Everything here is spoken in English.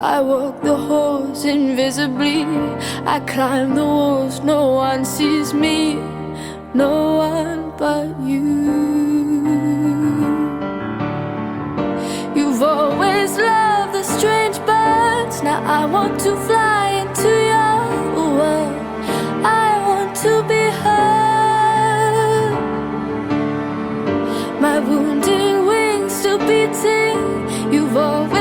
I walk the halls invisibly. I climb the walls, no one sees me. No one but you. You've always loved the strange birds. Now I want to fly into your world. I want to be heard. My wounded wings still beating. You've always